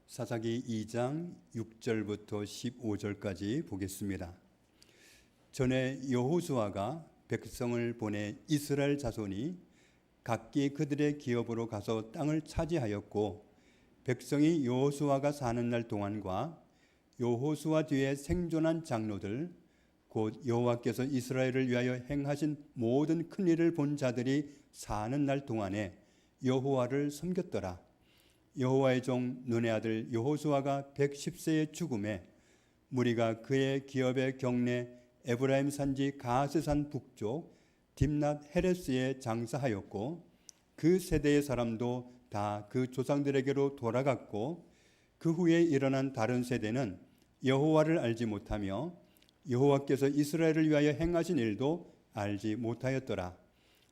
사사기 2장 6절부터 15절까지 보겠습니다. 전에 여호수아가 백성을 보내 이스라엘 자손이 각기 그들의 기업으로 가서 땅을 차지하였고, 백성이 여호수아가 사는 날 동안과 여호수아 뒤에 생존한 장로들, 곧 여호와께서 이스라엘을 위하여 행하신 모든 큰 일을 본 자들이 사는 날 동안에 여호와를 섬겼더라. 여호와의 종 눈의 아들 여호수아가 110세의 죽음에 무리가 그의 기업의 경내 에브라임 산지 가스산 북쪽 딥낫 헤레스에 장사하였고, 그 세대의 사람도 다 그 조상들에게로 돌아갔고, 그 후에 일어난 다른 세대는 여호와를 알지 못하며 여호와께서 이스라엘을 위하여 행하신 일도 알지 못하였더라.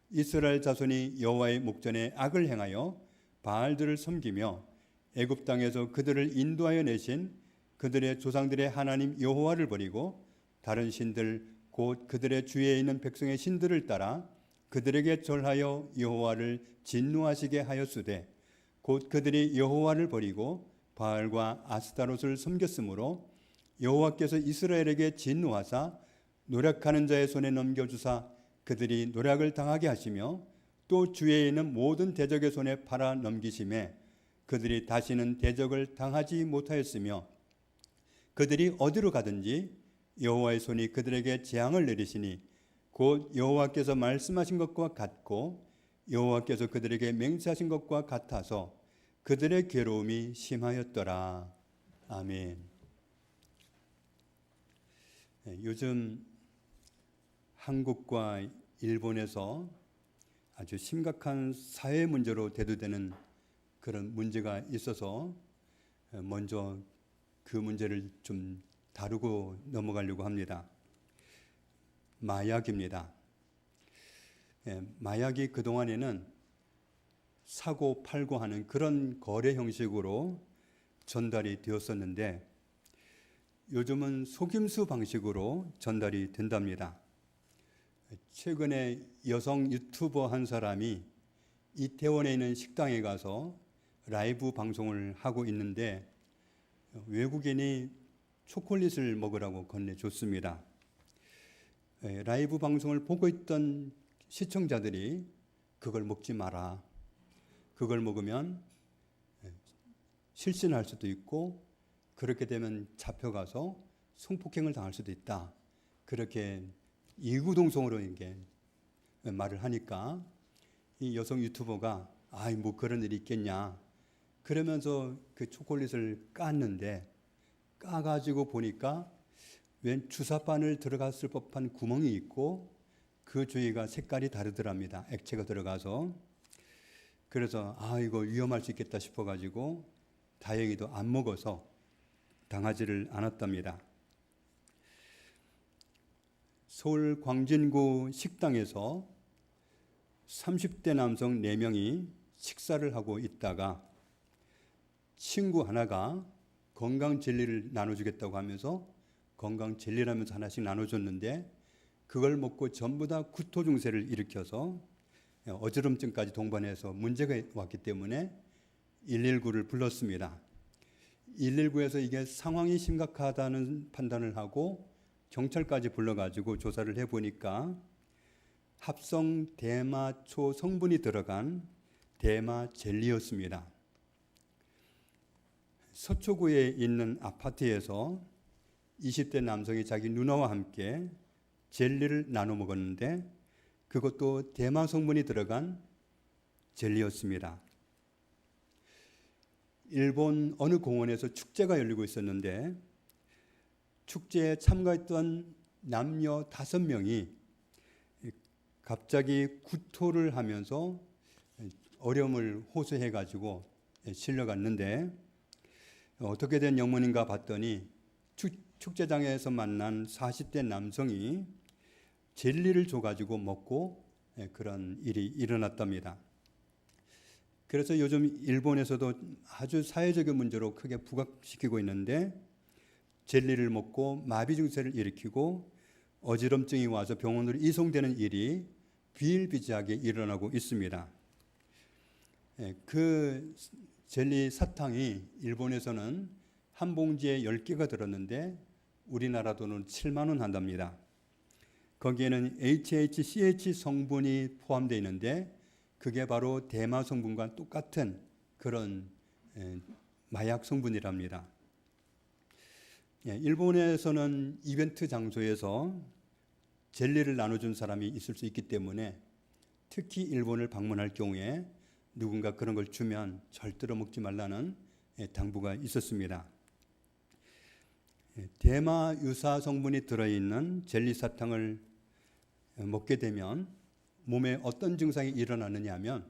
이스라엘 자손이 여호와의 목전에 악을 행하여 바알들을 섬기며 애굽 땅에서 그들을 인도하여 내신 그들의 조상들의 하나님 여호와를 버리고 다른 신들 곧 그들의 주위에 있는 백성의 신들을 따라 그들에게 절하여 여호와를 진노하시게 하였으되, 곧 그들이 여호와를 버리고 바알과 아스타롯을 섬겼으므로 여호와께서 이스라엘에게 진노하사 노력하는 자의 손에 넘겨주사 그들이 노력을 당하게 하시며 또 주위에 있는 모든 대적의 손에 팔아 넘기심에 그들이 다시는 대적을 당하지 못하였으며, 그들이 어디로 가든지 여호와의 손이 그들에게 재앙을 내리시니 곧 여호와께서 말씀하신 것과 같고 여호와께서 그들에게 맹세하신 것과 같아서 그들의 괴로움이 심하였더라. 아멘. 요즘 한국과 일본에서 아주 심각한 사회 문제로 대두되는 그런 문제가 있어서 먼저 그 문제를 좀 다루고 넘어가려고 합니다. 마약입니다. 마약이 그동안에는 사고 팔고 하는 그런 거래 형식으로 전달이 되었었는데, 요즘은 속임수 방식으로 전달이 된답니다. 최근에 여성 유튜버 한 사람이 이태원에 있는 식당에 가서 라이브 방송을 하고 있는데, 외국인이 초콜릿을 먹으라고 건네줬습니다. 라이브 방송을 보고 있던 시청자들이 그걸 먹지 마라, 그걸 먹으면 실신할 수도 있고 그렇게 되면 잡혀가서 성폭행을 당할 수도 있다, 그렇게 이구동성으로 이게 말을 하니까 이 여성 유튜버가 뭐 그런 일이 있겠냐 그러면서 그 초콜릿을 깠는데, 까가지고 보니까 웬 주사바늘 들어갔을 법한 구멍이 있고 그 주위가 색깔이 다르더랍니다. 액체가 들어가서. 그래서 이거 위험할 수 있겠다 싶어가지고 다행히도 안 먹어서 당하지를 않았답니다. 서울 광진구 식당에서 30대 남성 4명이 식사를 하고 있다가 친구 하나가 건강 젤리를 나눠주겠다고 하면서 건강 젤리라면서 하나씩 나눠줬는데, 그걸 먹고 전부 다 구토 증세를 일으켜서 어지럼증까지 동반해서 문제가 왔기 때문에 119를 불렀습니다. 119에서 이게 상황이 심각하다는 판단을 하고 경찰까지 불러가지고 조사를 해보니까 합성 대마초 성분이 들어간 대마 젤리였습니다. 서초구에 있는 아파트에서 20대 남성이 자기 누나와 함께 젤리를 나눠 먹었는데 그것도 대마 성분이 들어간 젤리였습니다. 일본 어느 공원에서 축제가 열리고 있었는데 축제에 참가했던 남녀 5명이 갑자기 구토를 하면서 어려움을 호소해 가지고 실려갔는데, 어떻게 된 영문인가 봤더니 축제장에서 만난 40대 남성이 젤리를 줘가지고 먹고 그런 일이 일어났답니다. 그래서 요즘 일본에서도 아주 사회적인 문제로 크게 부각시키고 있는데, 젤리를 먹고 마비 증세를 일으키고 어지럼증이 와서 병원으로 이송되는 일이 비일비재하게 일어나고 있습니다. 그 젤리 사탕이 일본에서는 한 봉지에 10개가 들었는데 우리나라 돈은 7만 원 한답니다. 거기에는 HHCH 성분이 포함되어 있는데 그게 바로 대마 성분과 똑같은 그런 마약 성분이랍니다. 일본에서는 이벤트 장소에서 젤리를 나눠준 사람이 있을 수 있기 때문에 특히 일본을 방문할 경우에 누군가 그런 걸 주면 절대로 먹지 말라는 당부가 있었습니다. 대마 유사 성분이 들어있는 젤리 사탕을 먹게 되면 몸에 어떤 증상이 일어나느냐 하면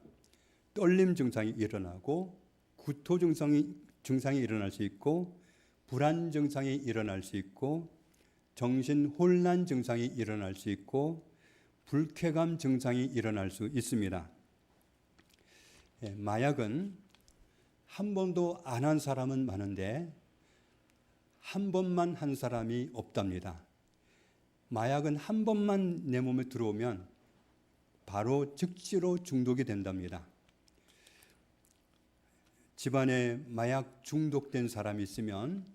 떨림 증상이 일어나고 구토 증상이 일어날 수 있고 불안 증상이 일어날 수 있고 정신 혼란 증상이 일어날 수 있고 불쾌감 증상이 일어날 수 있습니다. 마약은 한 번도 안 한 사람은 많은데 한 번만 한 사람이 없답니다. 마약은 한 번만 내 몸에 들어오면 바로 즉시로 중독이 된답니다. 집안에 마약 중독된 사람이 있으면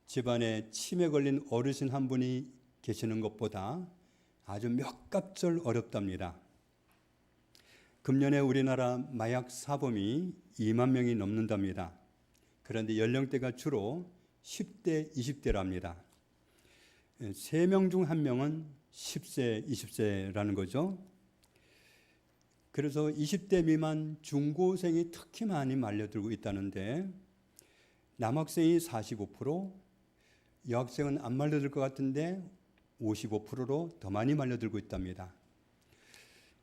집안에 치매 걸린 어르신 한 분이 계시는 것보다 아주 몇 갑절 어렵답니다. 금년에 우리나라 마약 사범이 2만 명이 넘는답니다. 그런데 연령대가 주로 10대, 20대랍니다. 3명 중 1명은 10세, 20세라는 거죠. 그래서 20대 미만 중고생이 특히 많이 말려들고 있다는데 남학생이 45%, 여학생은 안 말려들 것 같은데 55%로 더 많이 말려들고 있답니다.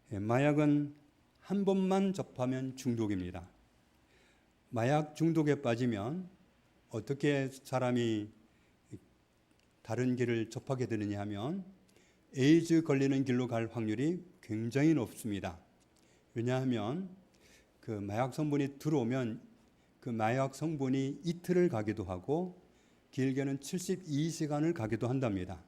마약은 한 번만 접하면 중독입니다. 마약 중독에 빠지면 어떻게 사람이 다른 길을 접하게 되느냐 하면 에이즈 걸리는 길로 갈 확률이 굉장히 높습니다. 왜냐하면 그 마약 성분이 들어오면 그 마약 성분이 이틀을 가기도 하고 길게는 72시간을 가기도 한답니다.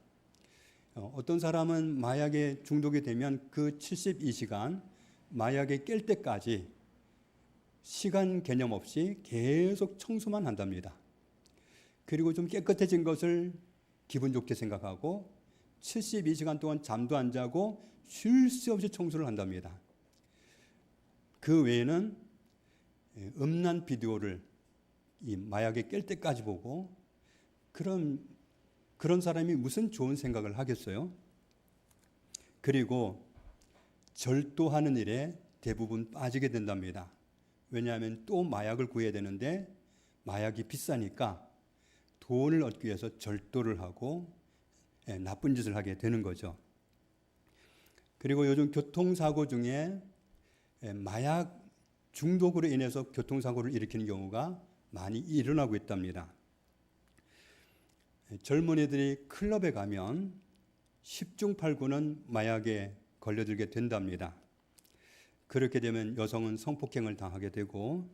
어떤 사람은 마약에 중독이 되면 그 72시간 마약에 깰 때까지 시간 개념 없이 계속 청소만 한답니다. 그리고 좀 깨끗해진 것을 기분 좋게 생각하고 72시간 동안 잠도 안 자고 쉴 새 없이 청소를 한답니다. 그 외에는 음란 비디오를 이 마약에 깰 때까지 보고 그런 사람이 무슨 좋은 생각을 하겠어요? 그리고 절도하는 일에 대부분 빠지게 된답니다. 왜냐하면 또 마약을 구해야 되는데 마약이 비싸니까 돈을 얻기 위해서 절도를 하고 나쁜 짓을 하게 되는 거죠. 그리고 요즘 교통사고 중에 마약 중독으로 인해서 교통사고를 일으키는 경우가 많이 일어나고 있답니다. 젊은이들이 클럽에 가면 10중 8구는 마약에 걸려들게 된답니다. 그렇게 되면 여성은 성폭행을 당하게 되고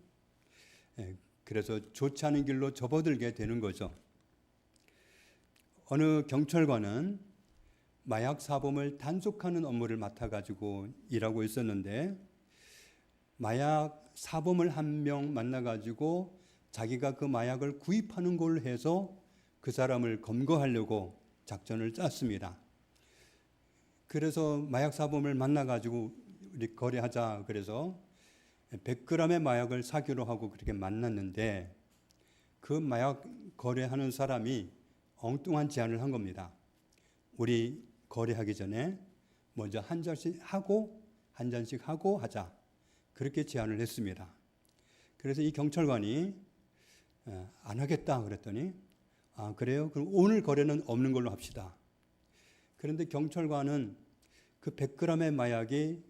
그래서 좋지 않은 길로 접어들게 되는 거죠. 어느 경찰관은 마약 사범을 단속하는 업무를 맡아가지고 일하고 있었는데 마약 사범을 한 명 만나가지고 자기가 그 마약을 구입하는 걸로 해서 그 사람을 검거하려고 작전을 짰습니다. 그래서 마약 사범을 만나가지고 우리 거래하자 그래서 100g의 마약을 사기로 하고 그렇게 만났는데 그 마약 거래하는 사람이 엉뚱한 제안을 한 겁니다. 우리 거래하기 전에 먼저 한 잔씩 하고 하자. 그렇게 제안을 했습니다. 그래서 이 경찰관이 안 하겠다 그랬더니 아 그래요? 그럼 오늘 거래는 없는 걸로 합시다. 그런데 경찰관은 그 100g의 마약이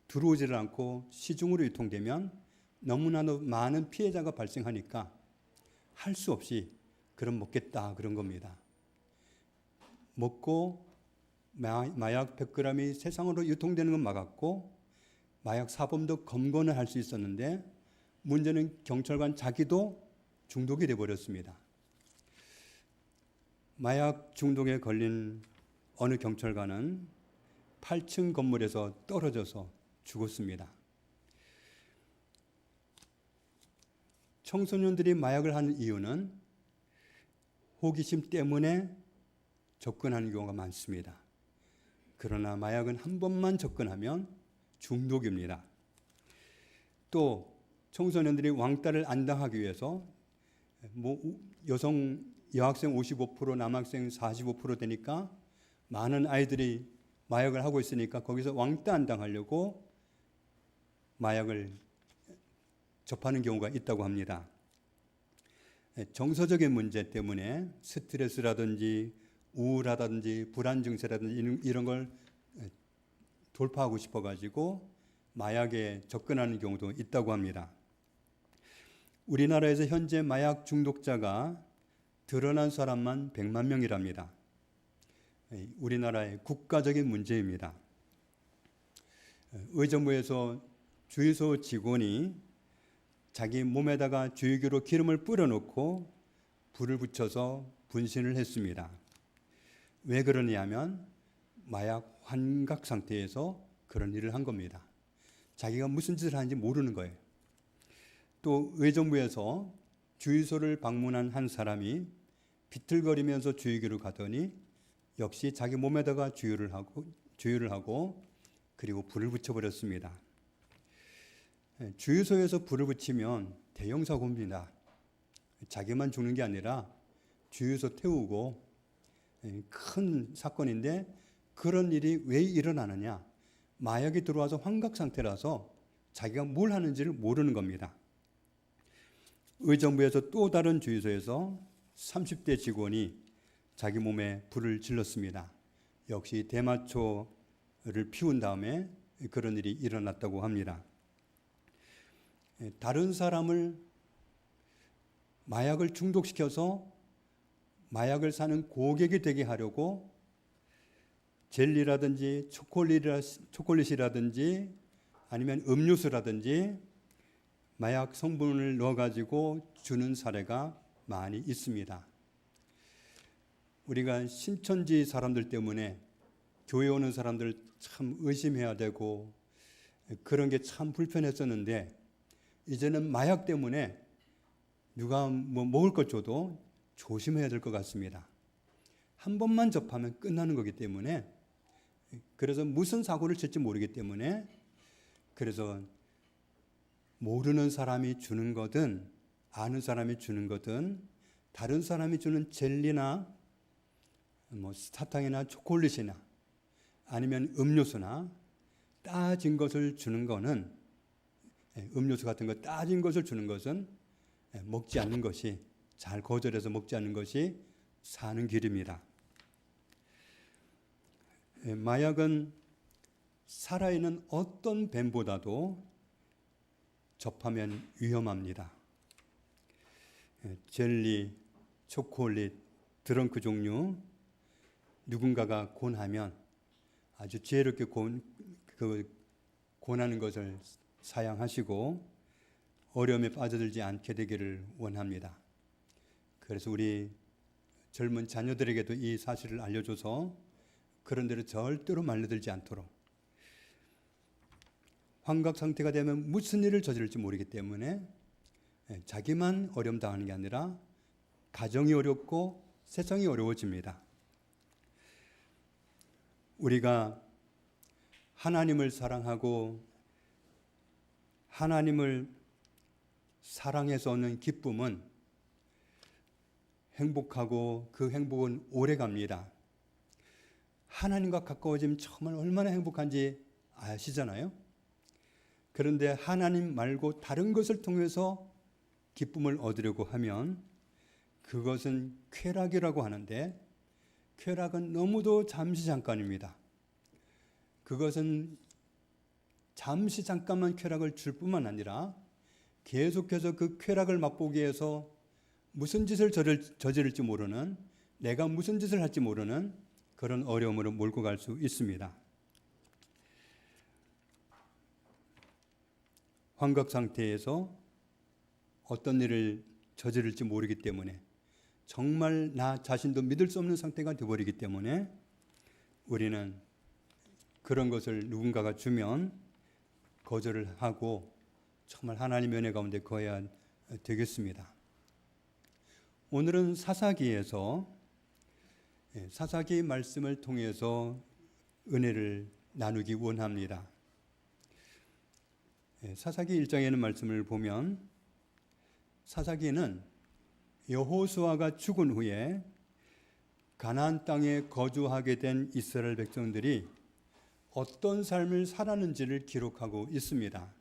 들어오지를 않고 시중으로 유통되면 너무나도 많은 피해자가 발생하니까 할 수 없이 그럼 먹겠다 그런 겁니다. 먹고 마약 100g이 세상으로 유통되는 건 막았고 마약 사범도 검거는 할 수 있었는데 문제는 경찰관 자기도 중독이 되어버렸습니다. 마약 중독에 걸린 어느 경찰관은 8층 건물에서 떨어져서 죽었습니다. 청소년들이 마약을 하는 이유는 호기심 때문에 접근하는 경우가 많습니다. 그러나 마약은 한 번만 접근하면 중독입니다. 또 청소년들이 왕따를 안 당하기 위해서 여학생 55%, 남학생 45% 되니까 많은 아이들이 마약을 하고 있으니까 거기서 왕따 안 당하려고 마약을 접하는 경우가 있다고 합니다. 정서적인 문제 때문에 스트레스라든지 우울하다든지 불안 증세라든지 이런 걸 돌파하고 싶어가지고 마약에 접근하는 경우도 있다고 합니다. 우리나라에서 현재 마약 중독자가 드러난 사람만 100만 명이랍니다. 우리나라의 국가적인 문제입니다. 의정부에서 주유소 직원이 자기 몸에다가 주유기로 기름을 뿌려놓고 불을 붙여서 분신을 했습니다. 왜 그러냐면 마약 환각 상태에서 그런 일을 한 겁니다. 자기가 무슨 짓을 하는지 모르는 거예요. 또 의정부에서 주유소를 방문한 한 사람이 비틀거리면서 주유기로 가더니 역시 자기 몸에다가 주유를 하고 그리고 불을 붙여버렸습니다. 주유소에서 불을 붙이면 대형 사고입니다. 자기만 죽는 게 아니라 주유소 태우고 큰 사건인데 그런 일이 왜 일어나느냐? 마약이 들어와서 환각 상태라서 자기가 뭘 하는지를 모르는 겁니다. 의정부에서 또 다른 주유소에서 30대 직원이 자기 몸에 불을 질렀습니다. 역시 대마초를 피운 다음에 그런 일이 일어났다고 합니다. 다른 사람을 마약을 중독시켜서 마약을 사는 고객이 되게 하려고 젤리라든지 초콜릿이라든지 아니면 음료수라든지 마약 성분을 넣어가지고 주는 사례가 많이 있습니다. 우리가 신천지 사람들 때문에 교회 오는 사람들 참 의심해야 되고 그런 게 참 불편했었는데 이제는 마약 때문에 누가 먹을 것 줘도 조심해야 될 것 같습니다. 한 번만 접하면 끝나는 거기 때문에 그래서 무슨 사고를 칠지 모르기 때문에 그래서 모르는 사람이 주는 거든 아는 사람이 주는 거든 다른 사람이 주는 젤리나 사탕이나 초콜릿이나 아니면 음료수나 따진 것을 주는 거는 음료수 같은 거 따진 것을 주는 것은 먹지 않는 것이 잘 거절해서 먹지 않는 것이 사는 길입니다. 마약은 살아있는 어떤 뱀보다도 접하면 위험합니다. 젤리, 초콜릿, 드렁크 종류 누군가가 권하면 아주 지혜롭게 권하는 것을 사양하시고 어려움에 빠져들지 않게 되기를 원합니다. 그래서 우리 젊은 자녀들에게도 이 사실을 알려줘서 그런 데로 절대로 말려들지 않도록 환각 상태가 되면 무슨 일을 저지를지 모르기 때문에 자기만 어려움 당하는 게 아니라 가정이 어렵고 세상이 어려워집니다. 우리가 하나님을 사랑하고 하나님을 사랑해서 얻는 기쁨은 행복하고 그 행복은 오래 갑니다. 하나님과 가까워지면 정말 얼마나 행복한지 아시잖아요. 그런데 하나님 말고 다른 것을 통해서 기쁨을 얻으려고 하면 그것은 쾌락이라고 하는데 쾌락은 너무도 잠시 잠깐입니다. 그것은 잠시 잠깐만 쾌락을 줄 뿐만 아니라 계속해서 그 쾌락을 맛보기 위해서 무슨 짓을 저지를지 모르는 내가 무슨 짓을 할지 모르는 그런 어려움으로 몰고 갈 수 있습니다. 환각 상태에서 어떤 일을 저지를지 모르기 때문에 정말 나 자신도 믿을 수 없는 상태가 되어버리기 때문에 우리는 그런 것을 누군가가 주면 거절을 하고 정말 하나님의 은혜 가운데 거해야 되겠습니다. 오늘은 사사기에서 사사기 말씀을 통해서 은혜를 나누기 원합니다. 사사기 1장에는 말씀을 보면 사사기는 여호수아가 죽은 후에 가나안 땅에 거주하게 된 이스라엘 백성들이 어떤 삶을 살았는지를 기록하고 있습니다.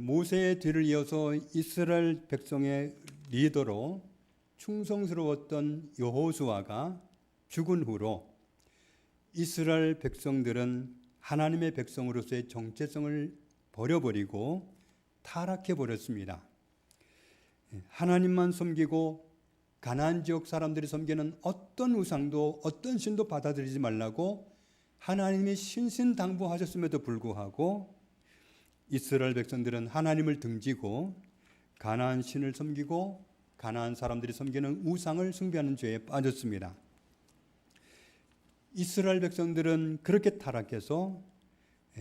모세의 뒤를 이어서 이스라엘 백성의 리더로 충성스러웠던 여호수아가 죽은 후로 이스라엘 백성들은 하나님의 백성으로서의 정체성을 버려버리고 타락해 버렸습니다. 하나님만 섬기고 가나안 지역 사람들이 섬기는 어떤 우상도 어떤 신도 받아들이지 말라고 하나님이 신신당부하셨음에도 불구하고 이스라엘 백성들은 하나님을 등지고 가나안 신을 섬기고 가나안 사람들이 섬기는 우상을 숭배하는 죄에 빠졌습니다. 이스라엘 백성들은 그렇게 타락해서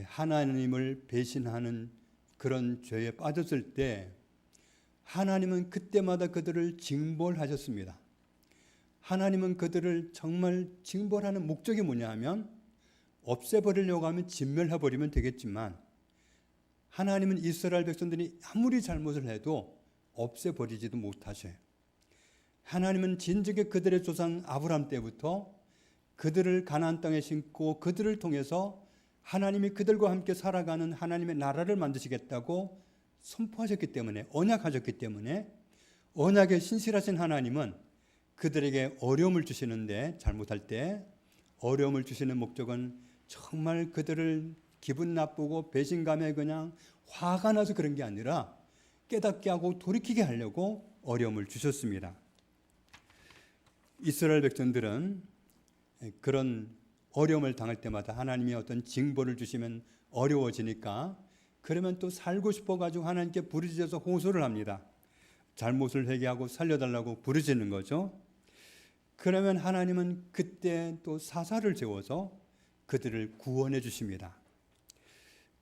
하나님을 배신하는 그런 죄에 빠졌을 때 하나님은 그때마다 그들을 징벌하셨습니다. 하나님은 그들을 정말 징벌하는 목적이 뭐냐 하면 없애버리려고 하면 진멸해버리면 되겠지만 하나님은 이스라엘 백성들이 아무리 잘못을 해도 없애버리지도 못하셔요. 하나님은 진즉에 그들의 조상 아브라함 때부터 그들을 가나안 땅에 심고 그들을 통해서 하나님이 그들과 함께 살아가는 하나님의 나라를 만드시겠다고 선포하셨기 때문에 언약하셨기 때문에 언약에 신실하신 하나님은 그들에게 어려움을 주시는데 잘못할 때 어려움을 주시는 목적은 정말 그들을 기분 나쁘고 배신감에 그냥 화가 나서 그런 게 아니라 깨닫게 하고 돌이키게 하려고 어려움을 주셨습니다. 이스라엘 백성들은 그런 어려움을 당할 때마다 하나님이 어떤 징벌을 주시면 어려워지니까 그러면 또 살고 싶어가지고 하나님께 부르짖어서 호소를 합니다. 잘못을 회개하고 살려달라고 부르짖는 거죠. 그러면 하나님은 그때 또 사사를 세워서 그들을 구원해 주십니다.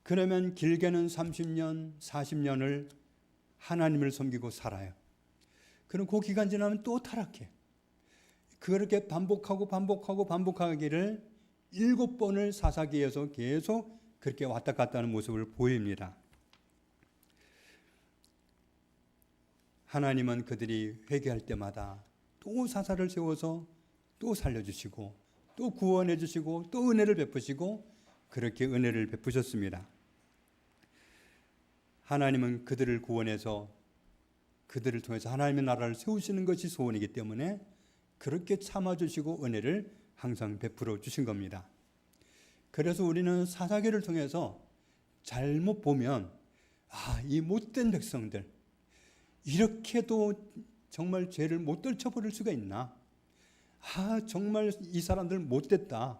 그러면 길게는 30년, 40년을 하나님을 섬기고 살아요. 그럼 그 기간 지나면 또 타락해. 그렇게 반복하기를 7번을 사사기에서 계속 그렇게 왔다 갔다 하는 모습을 보입니다. 하나님은 그들이 회개할 때마다 또 사사를 세워서 또 살려주시고 또 구원해 주시고 또 은혜를 베푸시고 그렇게 은혜를 베푸셨습니다. 하나님은 그들을 구원해서 그들을 통해서 하나님의 나라를 세우시는 것이 소원이기 때문에 그렇게 참아주시고 은혜를 항상 베풀어 주신 겁니다. 그래서 우리는 사사기를 통해서 잘못 보면 이 못된 백성들 이렇게도 정말 죄를 못 떨쳐버릴 수가 있나? 정말 이 사람들 못됐다.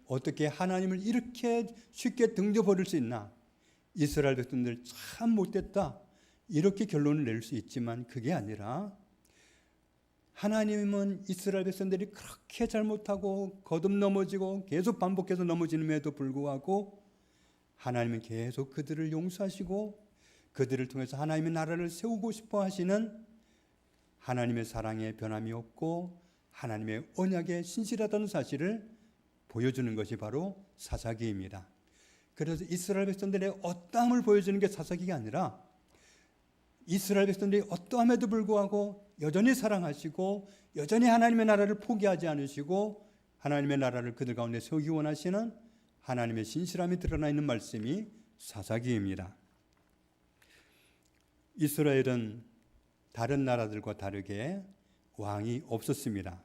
어떻게 하나님을 이렇게 쉽게 등져버릴 수 있나? 이스라엘 백성들 참 못됐다. 이렇게 결론을 낼 수 있지만 그게 아니라 하나님은 이스라엘 백성들이 그렇게 잘못하고 거듭 넘어지고 계속 반복해서 넘어지는에도 불구하고 하나님은 계속 그들을 용서하시고 그들을 통해서 하나님의 나라를 세우고 싶어 하시는 하나님의 사랑에 변함이 없고 하나님의 언약에 신실하다는 사실을 보여주는 것이 바로 사사기입니다. 그래서 이스라엘 백성들의 어떠함을 보여주는 게 사사기가 아니라 이스라엘 백성들이 어떠함에도 불구하고 여전히 사랑하시고 여전히 하나님의 나라를 포기하지 않으시고 하나님의 나라를 그들 가운데 세우기 원하시는 하나님의 신실함이 드러나 있는 말씀이 사사기입니다. 이스라엘은 다른 나라들과 다르게 왕이 없었습니다.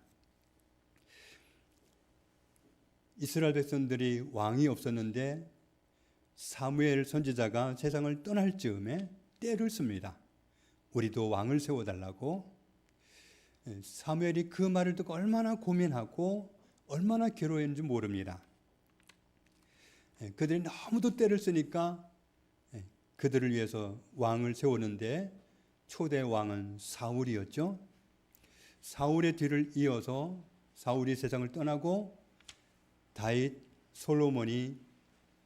이스라엘 백성들이 왕이 없었는데 사무엘 선지자가 세상을 떠날 즈음에 때를 씁니다. 우리도 왕을 세워달라고. 사무엘이 그 말을 듣고 얼마나 고민하고 얼마나 괴로웠는지 모릅니다. 그들이 너무도 때를 쓰니까 그들을 위해서 왕을 세우는데 초대 왕은 사울이었죠. 사울의 뒤를 이어서 사울이 세상을 떠나고 다윗, 솔로몬이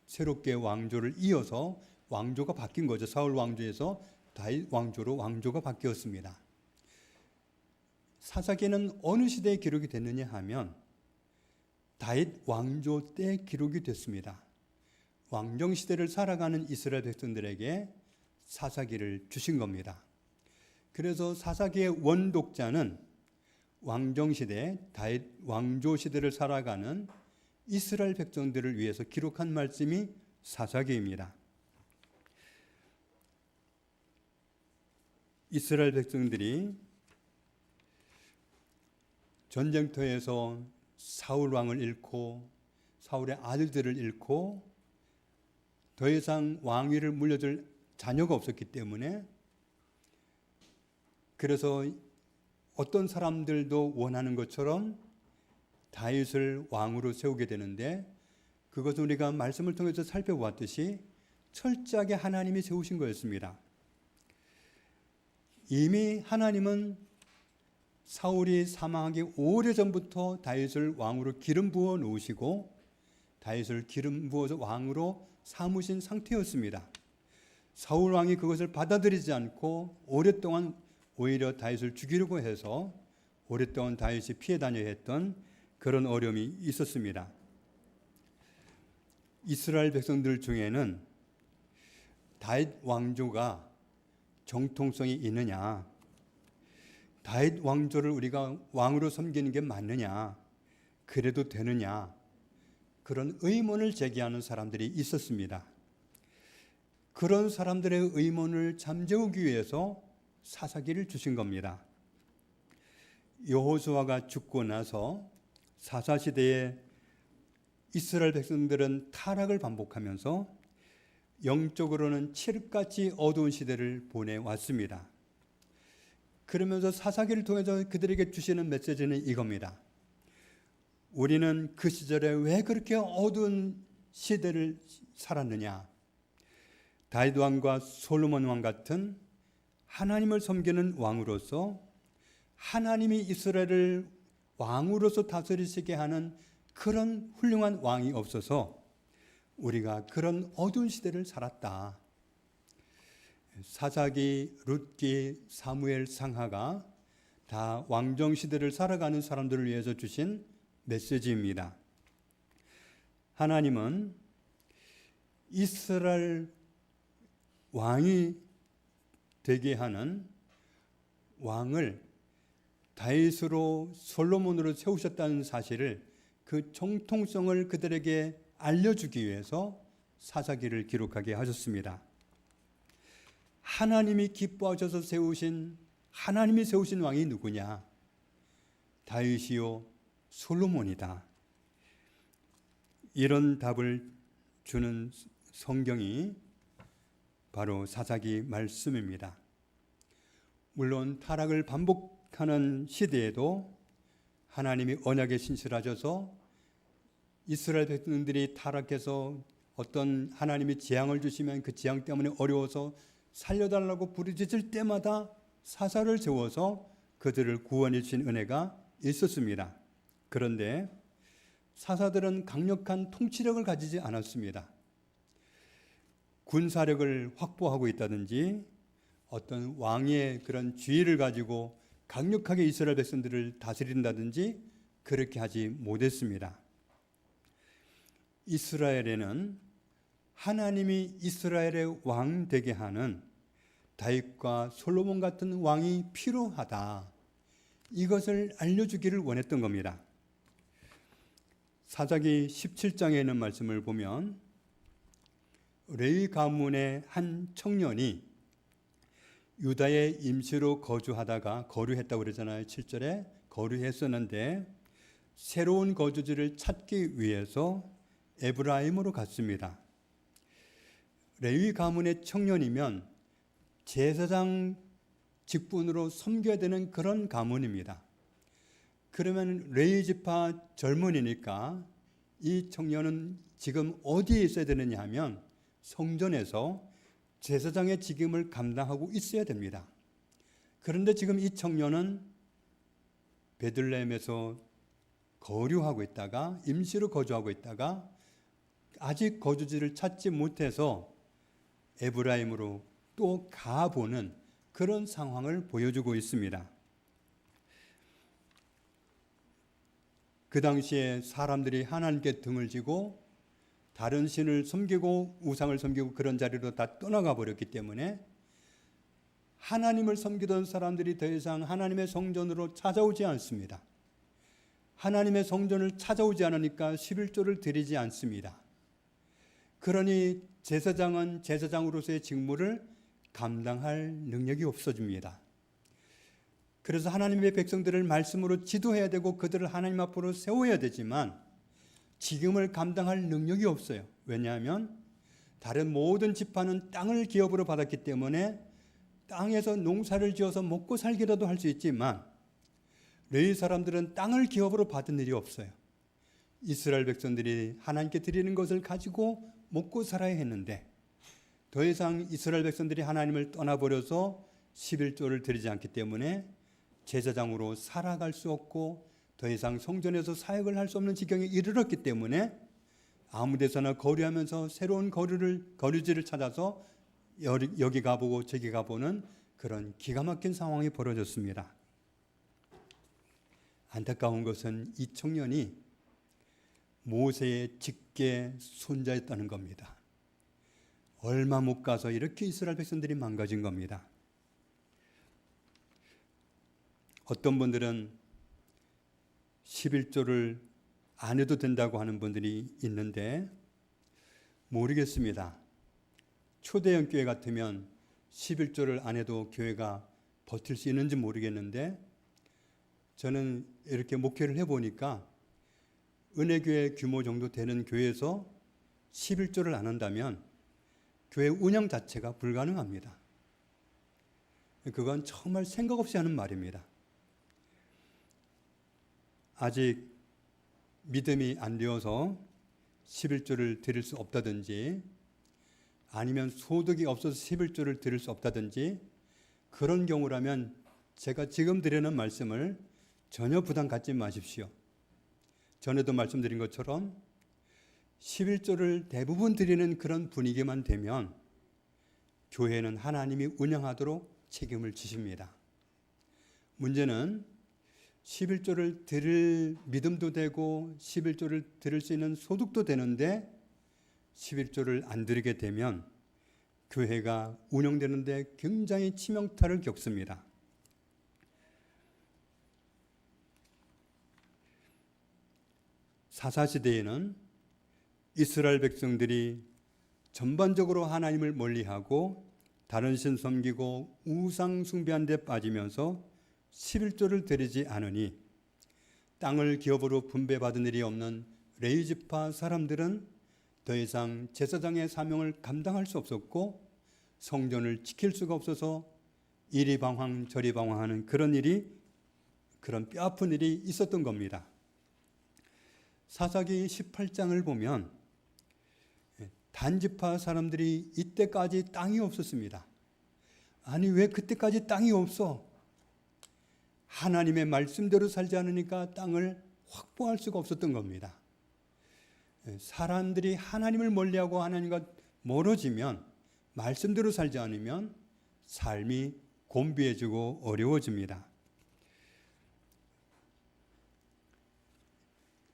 새롭게 왕조를 이어서 왕조가 바뀐 거죠. 사울 왕조에서 다윗 왕조로 왕조가 바뀌었습니다. 사사기는 어느 시대에 기록이 됐느냐 하면 다윗 왕조 때 기록이 됐습니다. 왕정 시대를 살아가는 이스라엘 백성들에게 사사기를 주신 겁니다. 그래서 사사기의 원독자는 왕정 시대, 다윗 왕조 시대를 살아가는 이스라엘 백성들을 위해서 기록한 말씀이 사사기입니다. 이스라엘 백성들이 전쟁터에서 사울 왕을 잃고 사울의 아들들을 잃고 더 이상 왕위를 물려줄 자녀가 없었기 때문에, 그래서 어떤 사람들도 원하는 것처럼 다윗을 왕으로 세우게 되는데, 그것은 우리가 말씀을 통해서 살펴보았듯이 철저하게 하나님이 세우신 거였습니다. 이미 하나님은 사울이 사망하기 오래전부터 다윗을 왕으로 기름 부어 놓으시고 다윗을 기름 부어서 왕으로 삼으신 상태였습니다. 사울 왕이 그것을 받아들이지 않고 오랫동안 오히려 다윗을 죽이려고 해서 오랫동안 다윗이 피해 다녀야 했던 그런 어려움이 있었습니다. 이스라엘 백성들 중에는 다윗 왕조가 정통성이 있느냐, 다윗 왕조를 우리가 왕으로 섬기는 게 맞느냐, 그래도 되느냐, 그런 의문을 제기하는 사람들이 있었습니다. 그런 사람들의 의문을 잠재우기 위해서 사사기를 주신 겁니다. 여호수아가 죽고 나서 사사시대에 이스라엘 백성들은 타락을 반복하면서 영적으로는 칠흑같이 어두운 시대를 보내왔습니다. 그러면서 사사기를 통해서 그들에게 주시는 메시지는 이겁니다. 우리는 그 시절에 왜 그렇게 어두운 시대를 살았느냐? 다윗 왕과 솔로몬 왕 같은 하나님을 섬기는 왕으로서 하나님이 이스라엘을 왕으로서 다스리시게 하는 그런 훌륭한 왕이 없어서 우리가 그런 어두운 시대를 살았다. 사사기, 룻기, 사무엘, 상하가 다 왕정 시대를 살아가는 사람들을 위해서 주신 메시지입니다. 하나님은 이스라엘 왕이 되게 하는 왕을 다윗으로 솔로몬으로 세우셨다는 사실을, 그 정통성을 그들에게 알려주기 위해서 사사기를 기록하게 하셨습니다. 하나님이 기뻐하셔서 세우신, 하나님이 세우신 왕이 누구냐? 다윗이요 솔로몬이다. 이런 답을 주는 성경이 바로 사사기 말씀입니다. 물론 타락을 반복하는 시대에도 하나님이 언약에 신실하셔서 이스라엘 백성들이 타락해서 어떤 하나님이 재앙을 주시면 그 재앙 때문에 어려워서 살려달라고 부르짖을 때마다 사사를 세워서 그들을 구원해 주신 은혜가 있었습니다. 그런데 사사들은 강력한 통치력을 가지지 않았습니다. 군사력을 확보하고 있다든지 어떤 왕의 그런 지위를 가지고 강력하게 이스라엘 백성들을 다스린다든지 그렇게 하지 못했습니다. 이스라엘에는 하나님이 이스라엘의 왕 되게 하는 다윗과 솔로몬 같은 왕이 필요하다. 이것을 알려주기를 원했던 겁니다. 사사기 17장에 있는 말씀을 보면 레위 가문의 한 청년이 유다에 임시로 거류했다고 그러잖아요. 7절에 거류했었는데 새로운 거주지를 찾기 위해서 에브라임으로 갔습니다. 레위 가문의 청년이면 제사장 직분으로 섬겨야 되는 그런 가문입니다. 그러면 레위 지파 젊은이니까 이 청년은 지금 어디에 있어야 되느냐 하면 성전에서 제사장의 직임을 감당하고 있어야 됩니다. 그런데 지금 이 청년은 베들레헴에서 거류하고 있다가 임시로 거주하고 있다가 아직 거주지를 찾지 못해서 에브라임으로 또 가보는 그런 상황을 보여주고 있습니다. 그 당시에 사람들이 하나님께 등을 지고 다른 신을 섬기고 우상을 섬기고 그런 자리로 다 떠나가 버렸기 때문에 하나님을 섬기던 사람들이 더 이상 하나님의 성전으로 찾아오지 않습니다. 하나님의 성전을 찾아오지 않으니까 11조를 드리지 않습니다. 그러니 제사장은 제사장으로서의 직무를 감당할 능력이 없어집니다. 그래서 하나님의 백성들을 말씀으로 지도해야 되고 그들을 하나님 앞으로 세워야 되지만 지금을 감당할 능력이 없어요. 왜냐하면 다른 모든 지파는 땅을 기업으로 받았기 때문에 땅에서 농사를 지어서 먹고 살기라도 할 수 있지만 레위 사람들은 땅을 기업으로 받은 일이 없어요. 이스라엘 백성들이 하나님께 드리는 것을 가지고 먹고 살아야 했는데 더 이상 이스라엘 백성들이 하나님을 떠나버려서 11조를 드리지 않기 때문에 제사장으로 살아갈 수 없고 더 이상 성전에서 사역을 할 수 없는 지경에 이르렀기 때문에 아무 데서나 거류하면서 새로운 거류지를 찾아서 여기 가보고 저기 가보는 그런 기가 막힌 상황이 벌어졌습니다. 안타까운 것은 이 청년이 모세의 직계 손자였다는 겁니다. 얼마 못 가서 이렇게 이스라엘 백성들이 망가진 겁니다. 어떤 분들은 11조를 안 해도 된다고 하는 분들이 있는데 모르겠습니다. 초대형 교회 같으면 11조를 안 해도 교회가 버틸 수 있는지 모르겠는데 저는 이렇게 목회를 해보니까 은혜교회 규모 정도 되는 교회에서 11조를 안 한다면 교회 운영 자체가 불가능합니다. 그건 정말 생각 없이 하는 말입니다. 아직 믿음이 안 되어서 11조를 드릴 수 없다든지 아니면 소득이 없어서 11조를 드릴 수 없다든지 그런 경우라면 제가 지금 드리는 말씀을 전혀 부담 갖지 마십시오. 전에도 말씀드린 것처럼 11조를 대부분 드리는 그런 분위기만 되면 교회는 하나님이 운영하도록 책임을 지십니다. 문제는 11조를 드릴 믿음도 되고 11조를 드릴 수 있는 소득도 되는데 11조를 안 드리게 되면 교회가 운영되는데 굉장히 치명타를 겪습니다. 사사시대에는 이스라엘 백성들이 전반적으로 하나님을 멀리하고 다른 신 섬기고 우상 숭배한 데 빠지면서 11조를 드리지 않으니 땅을 기업으로 분배받은 일이 없는 레위 지파 사람들은 더 이상 제사장의 사명을 감당할 수 없었고 성전을 지킬 수가 없어서 이리 방황 저리 방황하는 그런 뼈아픈 일이 있었던 겁니다. 사사기 18장을 보면 단지파 사람들이 이때까지 땅이 없었습니다. 아니 왜 그때까지 땅이 없어? 하나님의 말씀대로 살지 않으니까 땅을 확보할 수가 없었던 겁니다. 사람들이 하나님을 멀리하고 하나님과 멀어지면 말씀대로 살지 않으면 삶이 곤비해지고 어려워집니다.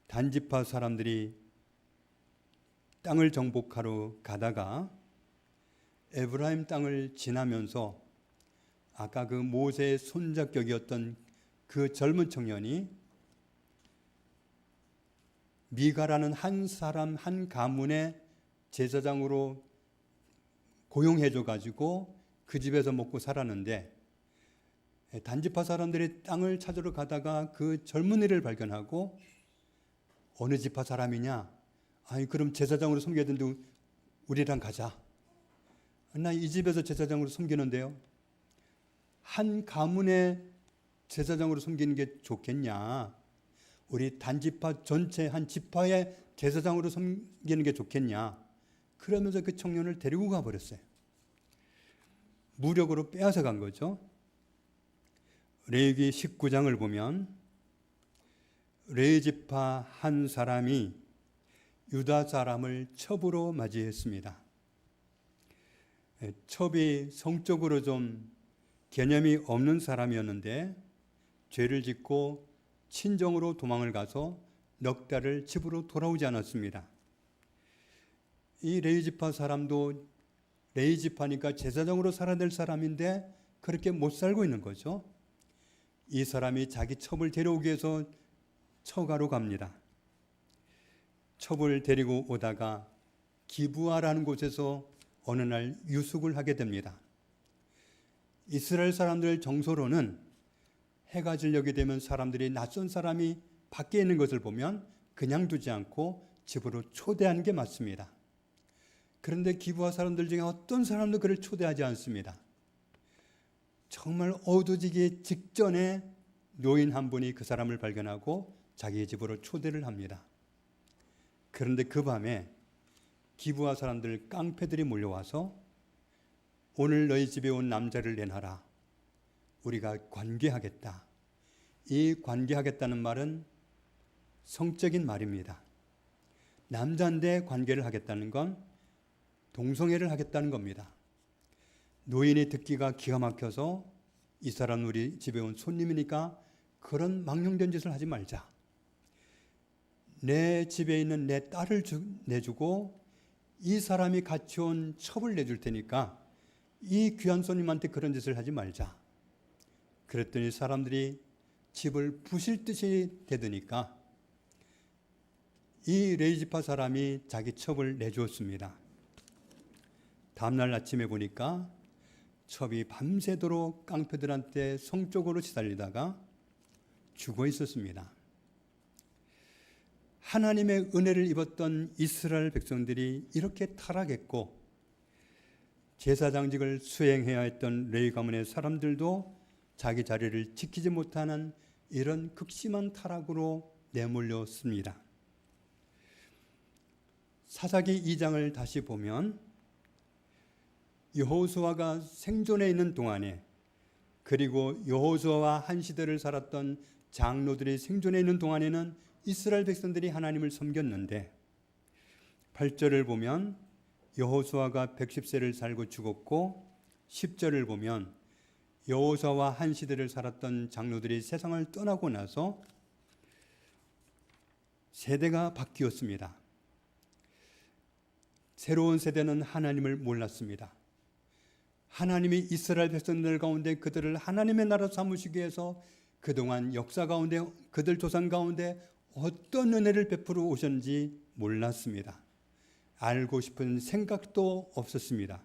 단지파 사람들이 땅을 정복하러 가다가 에브라임 땅을 지나면서 아까 그 모세의 손자격이었던 그 젊은 청년이 미가라는 한 사람 한 가문의 제사장으로 고용해줘 가지고 그 집에서 먹고 살았는데 단지파 사람들이 땅을 찾으러 가다가 그 젊은이를 발견하고 어느 지파 사람이냐? 아니 그럼 제사장으로 섬겨야 되는데 우리랑 가자. 나 이 집에서 제사장으로 섬기는데요. 한 가문의 제사장으로 섬기는 게 좋겠냐? 우리 단지파 전체 한 지파의 제사장으로 섬기는 게 좋겠냐? 그러면서 그 청년을 데리고 가버렸어요. 무력으로 빼앗아 간 거죠. 레위기 19장을 보면 레위 지파 한 사람이 유다 사람을 첩으로 맞이했습니다. 첩이 성적으로 좀 개념이 없는 사람이었는데 죄를 짓고 친정으로 도망을 가서 넉 달을 집으로 돌아오지 않았습니다. 이 레위 지파 사람도 레위 지파니까 제사장으로 살아야 될 사람인데 그렇게 못 살고 있는 거죠. 이 사람이 자기 첩을 데려오기 위해서 처가로 갑니다. 첩을 데리고 오다가 기브아라는 곳에서 어느 날 유숙을 하게 됩니다. 이스라엘 사람들 정서로는 해가 지려게 되면 사람들이 낯선 사람이 밖에 있는 것을 보면 그냥 두지 않고 집으로 초대하는 게 맞습니다. 그런데 기브아 사람들 중에 어떤 사람도 그를 초대하지 않습니다. 정말 어두워지기 직전에 노인 한 분이 그 사람을 발견하고 자기 집으로 초대를 합니다. 그런데 그 밤에 기브아 사람들 깡패들이 몰려와서 오늘 너희 집에 온 남자를 내놔라. 우리가 관계하겠다. 이 관계하겠다는 말은 성적인 말입니다. 남자인데 관계를 하겠다는 건 동성애를 하겠다는 겁니다. 노인이 듣기가 기가 막혀서 이 사람 우리 집에 온 손님이니까 그런 망령된 짓을 하지 말자. 내 집에 있는 내 딸을 내주고 이 사람이 같이 온 첩을 내줄 테니까 이 귀한 손님한테 그런 짓을 하지 말자. 그랬더니 사람들이 집을 부실 듯이 대드니까 이 레위 지파 사람이 자기 첩을 내주었습니다. 다음날 아침에 보니까 첩이 밤새도록 깡패들한테 성적으로 시달리다가 죽어 있었습니다. 하나님의 은혜를 입었던 이스라엘 백성들이 이렇게 타락했고 제사장직을 수행해야 했던 레위 가문의 사람들도 자기 자리를 지키지 못하는 이런 극심한 타락으로 내몰렸습니다. 사사기 2장을 다시 보면 여호수아가 생존해 있는 동안에 그리고 여호수아와 한 시대를 살았던 장로들이 생존해 있는 동안에는 이스라엘 백성들이 하나님을 섬겼는데 8절을 보면 여호수아가 110세를 살고 죽었고 10절을 보면 여호수아와 한 시대를 살았던 장로들이 세상을 떠나고 나서 세대가 바뀌었습니다. 새로운 세대는 하나님을 몰랐습니다. 하나님이 이스라엘 백성들 가운데 그들을 하나님의 나라 삼으시기 위해서 그동안 역사 가운데 그들 조상 가운데 어떤 은혜를 베풀어 오셨는지 몰랐습니다. 알고 싶은 생각도 없었습니다.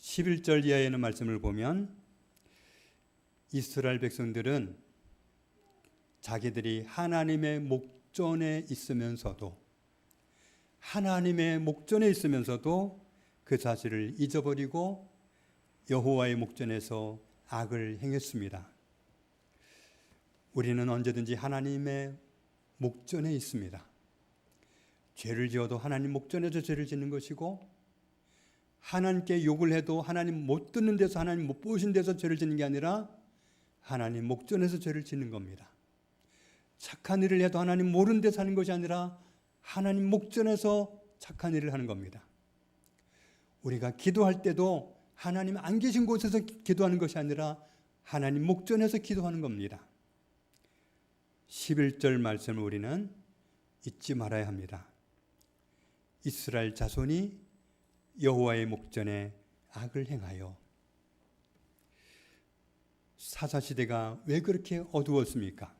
11절 이하에는 말씀을 보면 이스라엘 백성들은 자기들이 하나님의 목전에 있으면서도 그 사실을 잊어버리고 여호와의 목전에서 악을 행했습니다. 우리는 언제든지 하나님의 목전에 있습니다. 죄를 지어도 하나님 목전에서 죄를 짓는 것이고 하나님께 욕을 해도 하나님 못 듣는 데서 하나님 못 보신 데서 죄를 짓는 게 아니라 하나님 목전에서 죄를 짓는 겁니다. 착한 일을 해도 하나님 모르는 데서 하는 것이 아니라 하나님 목전에서 착한 일을 하는 겁니다. 우리가 기도할 때도 하나님 안 계신 곳에서 기도하는 것이 아니라 하나님 목전에서 기도하는 겁니다. 11절 말씀을 우리는 잊지 말아야 합니다. 이스라엘 자손이 여호와의 목전에 악을 행하여. 사사시대가 왜 그렇게 어두웠습니까?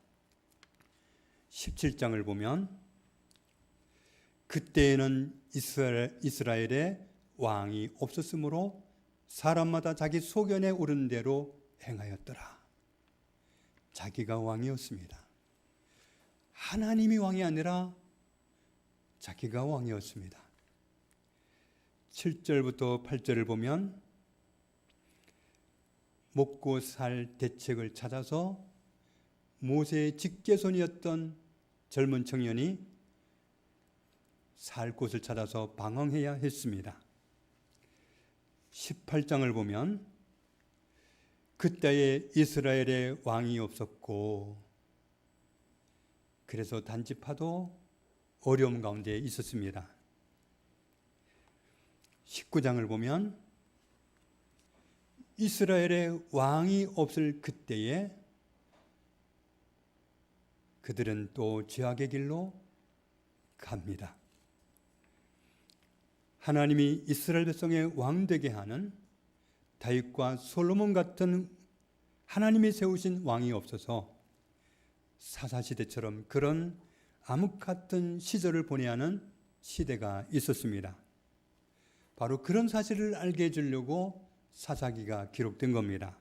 17장을 보면 그때에는 이스라엘에 왕이 없었으므로 사람마다 자기 소견에 오른 대로 행하였더라. 자기가 왕이었습니다. 하나님이 왕이 아니라 자기가 왕이었습니다. 7절부터 8절을 보면 먹고 살 대책을 찾아서 모세의 직계손이었던 젊은 청년이 살 곳을 찾아서 방황해야 했습니다. 18장을 보면 그때에 이스라엘에 왕이 없었고 그래서 단지파도 어려움 가운데 있었습니다. 19장을 보면 이스라엘의 왕이 없을 그때에 그들은 또 죄악의 길로 갑니다. 하나님이 이스라엘 백성의 왕 되게 하는 다윗과 솔로몬 같은 하나님이 세우신 왕이 없어서 사사시대처럼 그런 암흑 같은 시절을 보내야 하는 시대가 있었습니다. 바로 그런 사실을 알게 해주려고 사사기가 기록된 겁니다.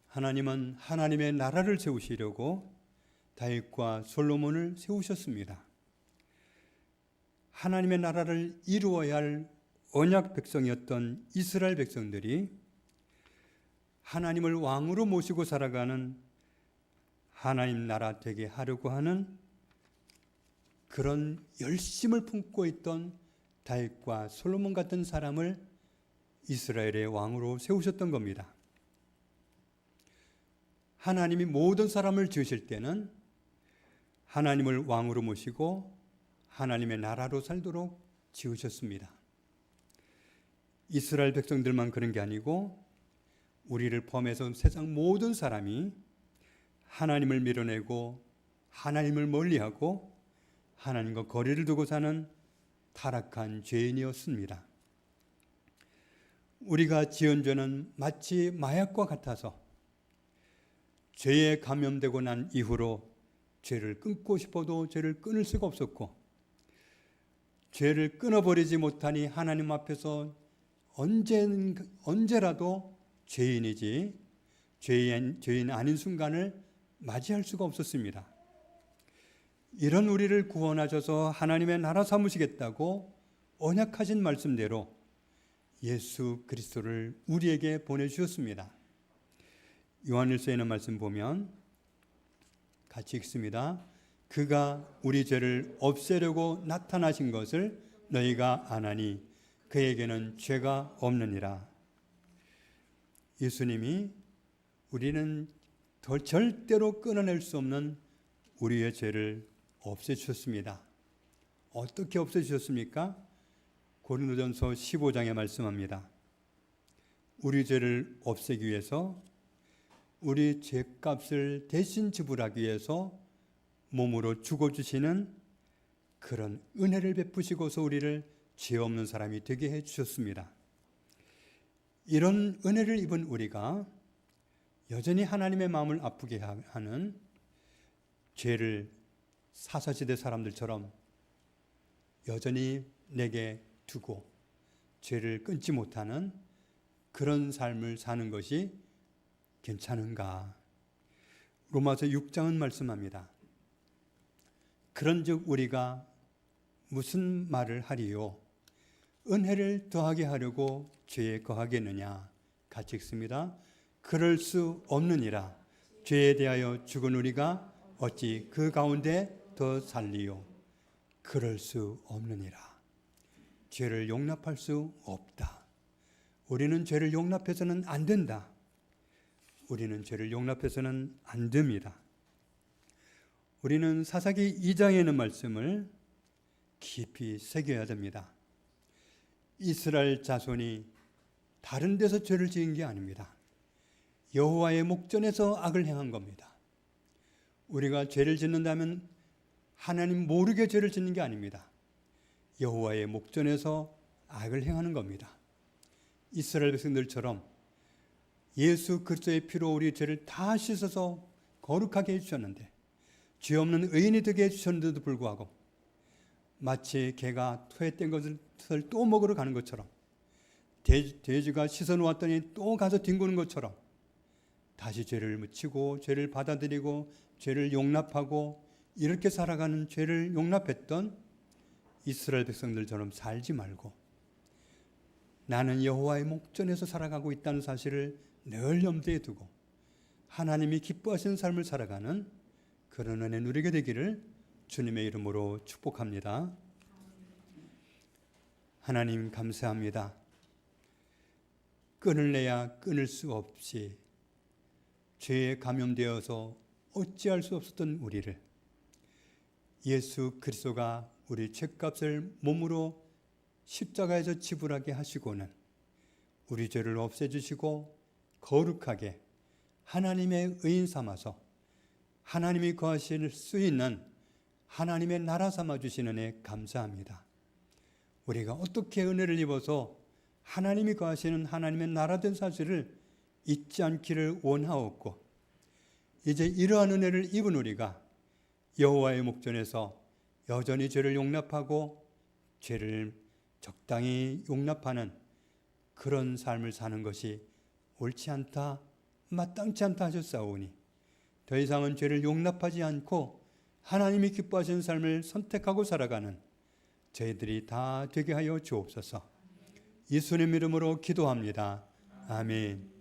하나님은 하나님의 나라를 세우시려고 다윗과 솔로몬을 세우셨습니다. 하나님의 나라를 이루어야 할 언약 백성이었던 이스라엘 백성들이 하나님을 왕으로 모시고 살아가는 하나님 나라 되게 하려고 하는 그런 열심을 품고 있던 다윗과 솔로몬 같은 사람을 이스라엘의 왕으로 세우셨던 겁니다. 하나님이 모든 사람을 지으실 때는 하나님을 왕으로 모시고 하나님의 나라로 살도록 지으셨습니다. 이스라엘 백성들만 그런 게 아니고 우리를 포함해서 세상 모든 사람이 하나님을 밀어내고 하나님을 멀리하고 하나님과 거리를 두고 사는 타락한 죄인이었습니다. 우리가 지은 죄는 마치 마약과 같아서 죄에 감염되고 난 이후로 죄를 끊고 싶어도 죄를 끊을 수가 없었고 죄를 끊어버리지 못하니 하나님 앞에서 언제라도 죄인이지 죄인 아닌 순간을 맞이할 수가 없었습니다. 이런 우리를 구원하셔서 하나님의 나라 삼으시겠다고 언약하신 말씀대로 예수 그리스도를 우리에게 보내주셨습니다. 요한일서에 있는 말씀 보면 같이 읽습니다. 그가 우리 죄를 없애려고 나타나신 것을 너희가 아나니 그에게는 죄가 없느니라. 예수님이 우리는 절대로 끊어낼 수 없는 우리의 죄를 없애주셨습니다. 어떻게 없애주셨습니까? 고린도전서 15장에 말씀합니다. 우리 죄를 없애기 위해서 우리 죄값을 대신 지불하기 위해서 몸으로 죽어주시는 그런 은혜를 베푸시고서 우리를 죄 없는 사람이 되게 해주셨습니다. 이런 은혜를 입은 우리가 여전히 하나님의 마음을 아프게 하는 죄를 사사시대 사람들처럼 여전히 내게 두고 죄를 끊지 못하는 그런 삶을 사는 것이 괜찮은가? 로마서 6장은 말씀합니다. 그런즉 우리가 무슨 말을 하리요? 은혜를 더하게 하려고 죄에 거하겠느냐? 같이 읽습니다. 그럴 수 없느니라. 죄에 대하여 죽은 우리가 어찌 그 가운데 더 살리요? 그럴 수 없느니라. 죄를 용납할 수 없다. 우리는 죄를 용납해서는 안 된다. 우리는 죄를 용납해서는 안 됩니다. 우리는 사사기 2장에 있는 말씀을 깊이 새겨야 됩니다. 이스라엘 자손이 다른 데서 죄를 지은 게 아닙니다. 여호와의 목전에서 악을 행한 겁니다. 우리가 죄를 짓는다면 하나님 모르게 죄를 짓는 게 아닙니다. 여호와의 목전에서 악을 행하는 겁니다. 이스라엘 백성들처럼 예수 그리스도의 피로 우리 죄를 다 씻어서 거룩하게 해주셨는데 죄 없는 의인이 되게 해주셨는데도 불구하고 마치 개가 토에 뗀 것을 또 먹으러 가는 것처럼 돼지가 씻어놓았더니 또 가서 뒹구는 것처럼 다시 죄를 묻히고 죄를 받아들이고 죄를 용납하고 이렇게 살아가는 죄를 용납했던 이스라엘 백성들처럼 살지 말고 나는 여호와의 목전에서 살아가고 있다는 사실을 늘 염두에 두고 하나님이 기뻐하시는 삶을 살아가는 그런 은혜 누리게 되기를 주님의 이름으로 축복합니다. 하나님 감사합니다. 끊을래야 끊을 수 없이 죄에 감염되어서 어찌할 수 없었던 우리를 예수 그리스도가 우리 죄값을 몸으로 십자가에서 지불하게 하시고는 우리 죄를 없애주시고 거룩하게 하나님의 의인 삼아서 하나님이 거하실 수 있는 하나님의 나라 삼아주시는 은혜 감사합니다. 우리가 어떻게 은혜를 입어서 하나님이 거하시는 하나님의 나라 된 사실을 잊지 않기를 원하옵고, 이제 이러한 은혜를 입은 우리가 여호와의 목전에서 여전히 죄를 용납하고 죄를 적당히 용납하는 그런 삶을 사는 것이 옳지 않다, 마땅치 않다 하셨사오니 더 이상은 죄를 용납하지 않고 하나님이 기뻐하시는 삶을 선택하고 살아가는 저희들이 다 되게 하여 주옵소서. 예수님 이름으로 기도합니다. 아멘.